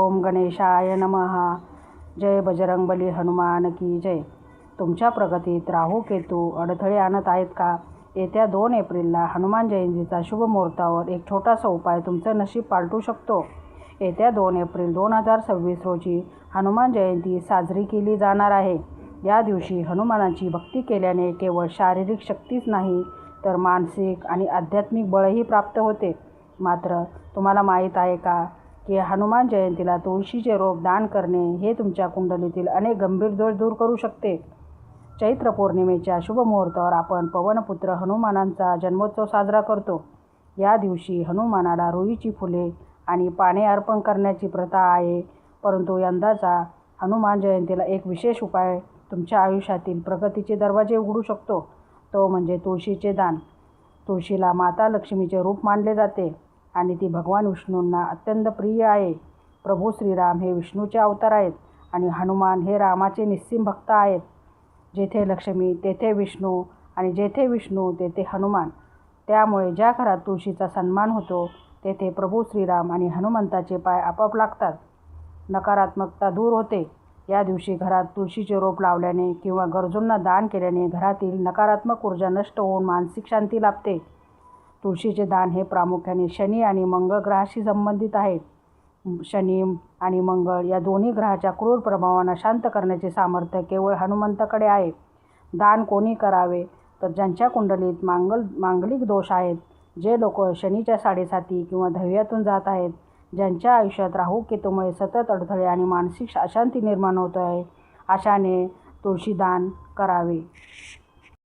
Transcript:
ओम गणेशाय नमः. जय बजरंगबली हनुमान की जय. तुमच्या प्रगतीत राहू केतू अडथळे आणत आहेत का? येत्या 2 एप्रिलला हनुमान जयंतीचा शुभ मुहूर्तावर एक छोटासा उपाय तुमचं नशीब पालटू शकतो. येत्या 2 एप्रिल 2026 रोजी हनुमान जयंती साजरी केली जाणार आहे. या दिवशी हनुमानाची भक्ती केल्याने केवळ शारीरिक शक्तीच नाही तर मानसिक आणि आध्यात्मिक बळही प्राप्त होते. मात्र तुम्हाला माहीत आहे का की हनुमान जयंतीला तुळशीचे रोप दान करणे हे तुमच्या कुंडलीतील अनेक गंभीर दोष दूर करू शकते. चैत्र पौर्णिमेच्या शुभ मुहूर्तावर आपण पवनपुत्र हनुमानांचा जन्मोत्सव साजरा करतो. या दिवशी हनुमानाला रुईची फुले आणि पाने अर्पण करण्याची प्रथा आहे. परंतु यंदाचा हनुमान जयंतीला एक विशेष उपाय तुमच्या आयुष्यातील प्रगतीचे दरवाजे उघडू शकतो. तो म्हणजे तुळशीचे दान. तुळशीला माता लक्ष्मीचे रूप मानले जाते आणि ती भगवान विष्णूंना अत्यंत प्रिय आहे. प्रभू श्रीराम हे विष्णूचे अवतार आहेत आणि हनुमान हे रामाचे निस्सीम भक्त आहेत. जेथे लक्ष्मी तेथे विष्णू आणि जेथे विष्णू तेथे हनुमान. त्यामुळे ज्या घरात तुळशीचा सन्मान होतो तेथे प्रभू श्रीराम आणि हनुमंताचे पाय आपोआप लागतात. नकारात्मकता दूर होते. या दिवशी घरात तुळशीचे रोप लावल्याने किंवा गरजूंना दान केल्याने घरातील नकारात्मक ऊर्जा नष्ट होऊन मानसिक शांती लाभते. तुळशीचे दान हे प्रामुख्याने शनी आणि मंगळ ग्रहाशी संबंधित आहे. शनी आणि मंगळ या दोन्ही ग्रहाच्या क्रूर प्रभावांना शांत करण्याचे सामर्थ्य केवळ हनुमंताकडे आहे. दान कोणी करावे तर ज्यांच्या कुंडलीत मांगलिक दोष आहेत, जे लोक शनीच्या साडेसाती किंवा धैर्यातून जात आहेत, ज्यांच्या आयुष्यात राहू केतूमुळे सतत अडथळे आणि मानसिक अशांती निर्माण होत आहे, अशाने तुळशी दान करावे.